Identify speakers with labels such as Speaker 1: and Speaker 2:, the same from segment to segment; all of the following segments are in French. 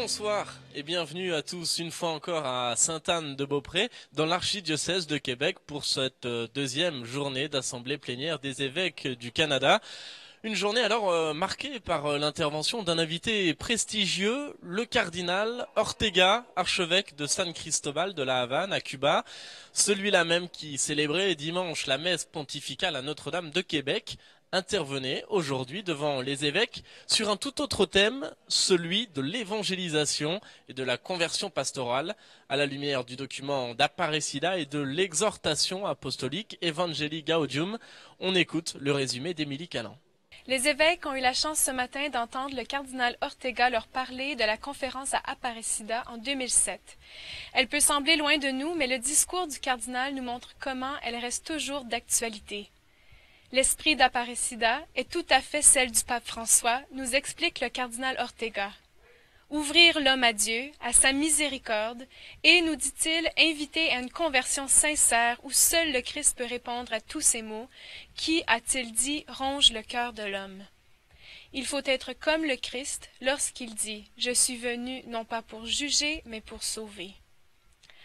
Speaker 1: Bonsoir et bienvenue à tous une fois encore à Sainte-Anne-de-Beaupré dans l'archidiocèse de Québec pour cette deuxième journée d'assemblée plénière des évêques du Canada. Une journée alors marquée par l'intervention d'un invité prestigieux, le cardinal Ortega, archevêque de San Cristobal de la Havane à Cuba, celui-là même qui célébrait dimanche la messe pontificale à Notre-Dame de Québec, intervenait aujourd'hui devant les évêques sur un tout autre thème, celui de l'évangélisation et de la conversion pastorale, à la lumière du document d'Aparecida et de l'exhortation apostolique Evangelii Gaudium. On écoute le résumé d'Émilie Callan.
Speaker 2: Les évêques ont eu la chance ce matin d'entendre le cardinal Ortega leur parler de la conférence à Aparecida en 2007. Elle peut sembler loin de nous, mais le discours du cardinal nous montre comment elle reste toujours d'actualité. L'esprit d'Aparecida est tout à fait celle du pape François, nous explique le cardinal Ortega. Ouvrir l'homme à Dieu, à sa miséricorde, et, nous dit-il, inviter à une conversion sincère où seul le Christ peut répondre à tous ces mots, qui, a-t-il dit, ronge le cœur de l'homme. Il faut être comme le Christ lorsqu'il dit « Je suis venu non pas pour juger, mais pour sauver ».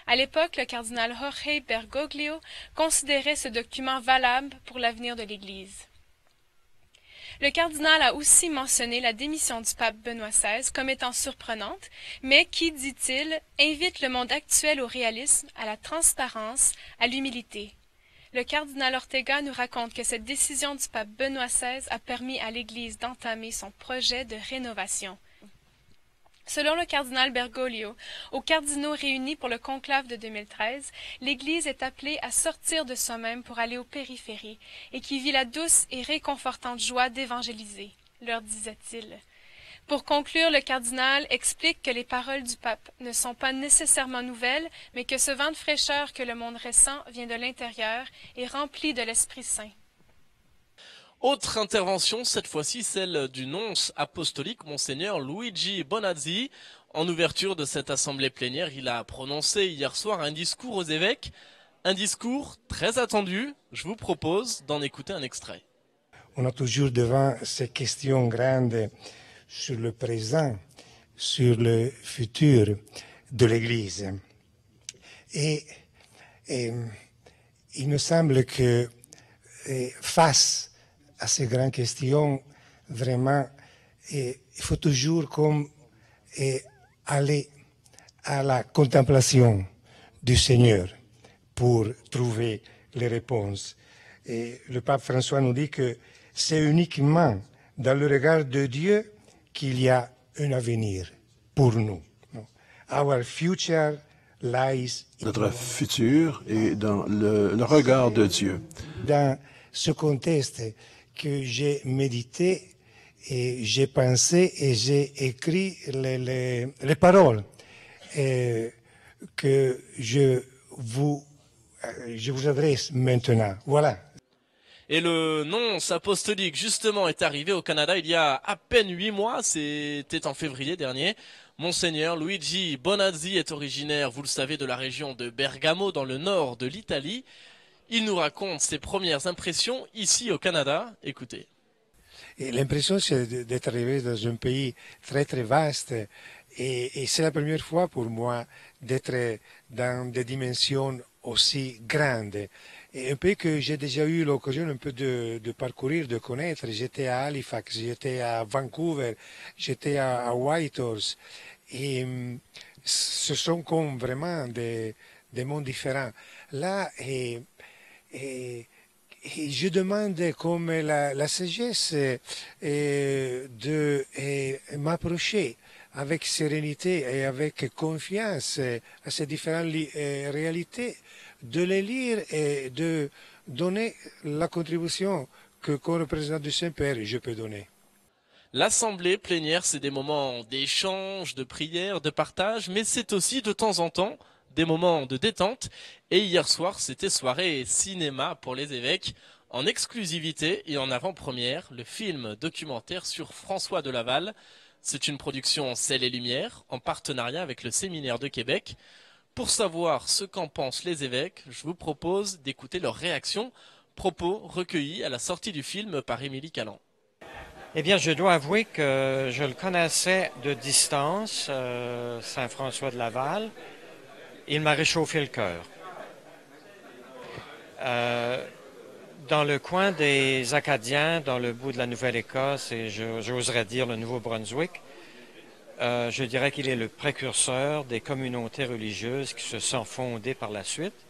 Speaker 2: À l'époque, le cardinal Jorge Bergoglio considérait ce document valable pour l'avenir de l'Église. Le cardinal a aussi mentionné la démission du pape Benoît XVI comme étant surprenante, mais qui, dit-il, invite le monde actuel au réalisme, à la transparence, à l'humilité. Le cardinal Ortega nous raconte que cette décision du pape Benoît XVI a permis à l'Église d'entamer son projet de rénovation. Selon le cardinal Bergoglio, aux cardinaux réunis pour le conclave de 2013, l'Église est appelée à sortir de soi-même pour aller aux périphéries, et qui vit la douce et réconfortante joie d'évangéliser, leur disait-il. Pour conclure, le cardinal explique que les paroles du pape ne sont pas nécessairement nouvelles, mais que ce vent de fraîcheur que le monde ressent vient de l'intérieur et rempli de l'Esprit Saint.
Speaker 1: Autre intervention, cette fois-ci celle du nonce apostolique, Monseigneur Luigi Bonazzi. En ouverture de cette assemblée plénière, il a prononcé hier soir un discours aux évêques, un discours très attendu. Je vous propose d'en écouter un extrait.
Speaker 3: On a toujours devant ces questions grandes sur le présent, sur le futur de l'Église. Et il me semble que face à ces grandes questions, vraiment, il faut toujours aller à la contemplation du Seigneur pour trouver les réponses. Et le pape François nous dit que c'est uniquement dans le regard de Dieu qu'il y a un avenir pour nous. Our future lies in
Speaker 4: Notre futur est dans le regard de Dieu.
Speaker 3: Dans ce contexte que j'ai médité et j'ai pensé et j'ai écrit les paroles que je vous adresse maintenant. Voilà.
Speaker 1: Et le nonce apostolique, justement, est arrivé au Canada il y a à peine 8 mois, c'était en février dernier. Monseigneur Luigi Bonazzi est originaire, vous le savez, de la région de Bergamo, dans le nord de l'Italie. Il nous raconte ses premières impressions ici au Canada. Écoutez.
Speaker 3: L'impression, c'est d'être arrivé dans un pays très très vaste et c'est la première fois pour moi d'être dans des dimensions aussi grandes. Et un pays que j'ai déjà eu l'occasion un peu de parcourir, de connaître. J'étais à Halifax, j'étais à Vancouver, j'étais à Whitehorse. Et ce sont comme vraiment des mondes différents. Là, et je demande comme la sagesse de m'approcher avec sérénité et avec confiance à ces différentes réalités, de les lire et de donner la contribution que comme représentant du Saint-Père je peux donner.
Speaker 1: L'assemblée plénière, c'est des moments d'échange, de prière, de partage, mais c'est aussi de temps en temps des moments de détente. Et hier soir, c'était soirée cinéma pour les évêques, en exclusivité et en avant-première, le film documentaire sur François de Laval. C'est une production Ciel et Lumière, en partenariat avec le Séminaire de Québec. Pour savoir ce qu'en pensent les évêques, je vous propose d'écouter leurs réactions, propos recueillis à la sortie du film par Émilie Callan.
Speaker 5: Eh bien, je dois avouer que je le connaissais de distance, Saint-François de Laval. Il m'a réchauffé le cœur. Euh, Dans le coin des Acadiens, dans le bout de la Nouvelle-Écosse et j'oserais dire le Nouveau-Brunswick, je dirais qu'il est le précurseur des communautés religieuses qui se sont fondées par la suite,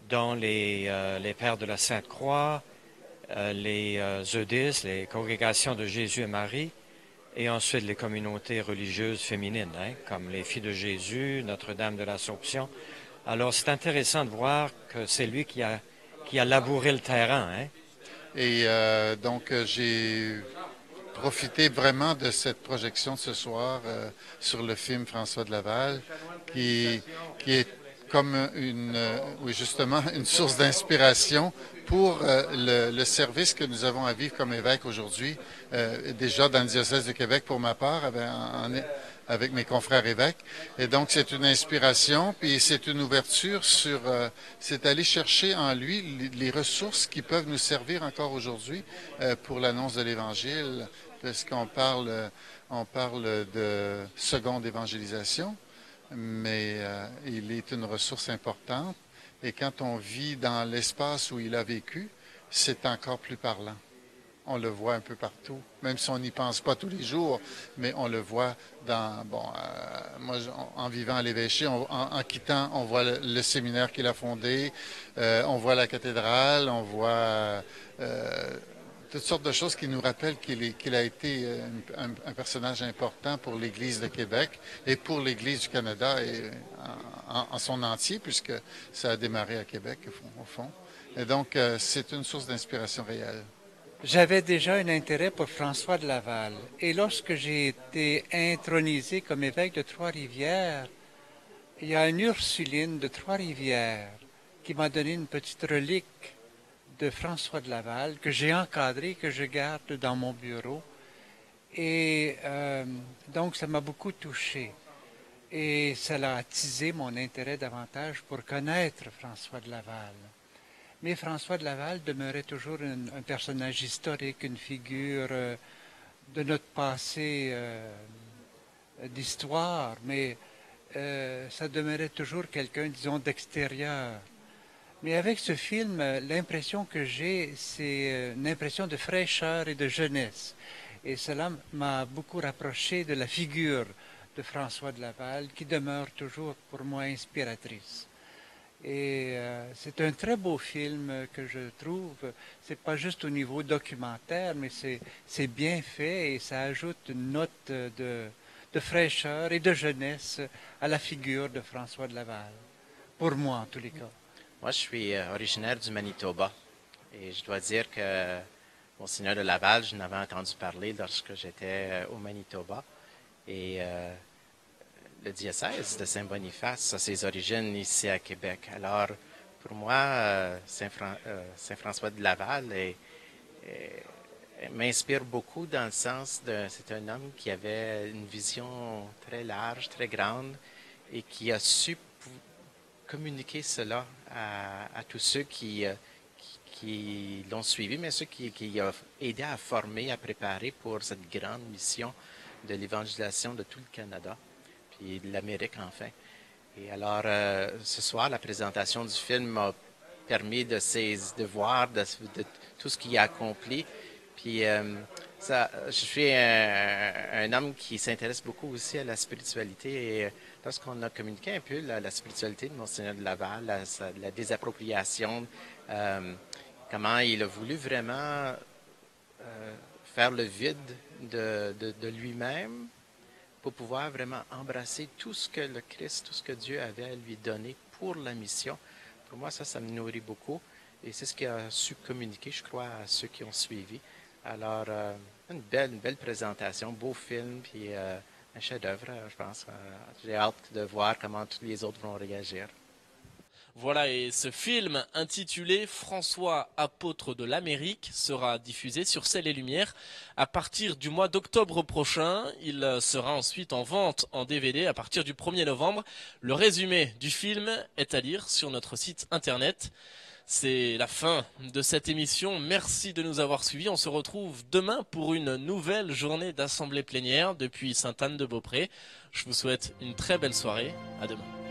Speaker 5: dont les Pères de la Sainte-Croix, les Eudis, les congrégations de Jésus et Marie, et ensuite les communautés religieuses féminines, hein, comme les Filles de Jésus, Notre-Dame de l'Assomption. Alors c'est intéressant de voir que c'est lui qui a labouré le terrain. Hein.
Speaker 6: Et donc, j'ai profité vraiment de cette projection de ce soir sur le film François de Laval, qui est comme oui, justement, une source d'inspiration pour le service que nous avons à vivre comme évêque aujourd'hui, déjà dans le diocèse de Québec pour ma part, avec mes confrères évêques. Et donc, c'est une inspiration, puis c'est une ouverture sur... c'est aller chercher en lui les ressources qui peuvent nous servir encore aujourd'hui pour l'annonce de l'Évangile, parce on parle de seconde évangélisation, mais il est une ressource importante. Et quand on vit dans l'espace où il a vécu, c'est encore plus parlant. On le voit un peu partout, même si on n'y pense pas tous les jours, mais on le voit dans, moi, en vivant à l'évêché, en quittant, on voit le séminaire qu'il a fondé, on voit la cathédrale, on voit toutes sortes de choses qui nous rappellent qu'il a été un personnage important pour l'Église de Québec et pour l'Église du Canada et en son entier, puisque ça a démarré à Québec, au fond. Et donc, c'est une source d'inspiration réelle.
Speaker 7: J'avais déjà un intérêt pour François de Laval. Et lorsque j'ai été intronisé comme évêque de Trois-Rivières, il y a une Ursuline de Trois-Rivières qui m'a donné une petite relique de François de Laval que j'ai encadrée, que je garde dans mon bureau. Et donc, ça m'a beaucoup touché. Et ça a attisé mon intérêt davantage pour connaître François de Laval. Mais François de Laval demeurait toujours un personnage historique, une figure de notre passé d'histoire, mais ça demeurait toujours quelqu'un, disons, d'extérieur. Mais avec ce film, l'impression que j'ai, c'est une impression de fraîcheur et de jeunesse. Et cela m'a beaucoup rapproché de la figure de François de Laval, qui demeure toujours pour moi inspiratrice. Et c'est un très beau film que je trouve. C'est pas juste au niveau documentaire, mais c'est bien fait et ça ajoute une note de fraîcheur et de jeunesse à la figure de François de Laval. Pour moi, en tous les cas.
Speaker 8: Moi, je suis originaire du Manitoba et je dois dire que Monseigneur de Laval, je n'avais entendu parler lorsque j'étais au Manitoba. Et le diocèse de Saint-Boniface a ses origines ici à Québec. Alors, pour moi, Saint-François de Laval m'inspire beaucoup dans le sens de... C'est un homme qui avait une vision très large, très grande et qui a su communiquer cela à tous ceux qui l'ont suivi, mais ceux qui ont aidé à former, à préparer pour cette grande mission de l'évangélisation de tout le Canada. Et de l'Amérique, enfin. Et alors, ce soir, la présentation du film m'a permis de voir de tout ce qu'il a accompli. Puis, je suis un homme qui s'intéresse beaucoup aussi à la spiritualité. Et lorsqu'on a communiqué un peu la spiritualité de Monseigneur de Laval, la désappropriation, comment il a voulu vraiment faire le vide de lui-même, pour pouvoir vraiment embrasser tout ce que le Christ, tout ce que Dieu avait à lui donner pour la mission. Pour moi, ça me nourrit beaucoup. Et c'est ce qu'il a su communiquer, je crois, à ceux qui ont suivi. Alors, une belle présentation, beau film, puis un chef-d'œuvre, je pense. J'ai hâte de voir comment tous les autres vont réagir.
Speaker 1: Voilà, et ce film intitulé François, apôtre de l'Amérique sera diffusé sur Ciel et Lumière à partir du mois d'octobre prochain. Il sera ensuite en vente en DVD à partir du 1er novembre. Le résumé du film est à lire sur notre site internet. C'est la fin de cette émission. Merci de nous avoir suivis. On se retrouve demain pour une nouvelle journée d'assemblée plénière depuis Sainte-Anne-de-Beaupré. Je vous souhaite une très belle soirée. À demain.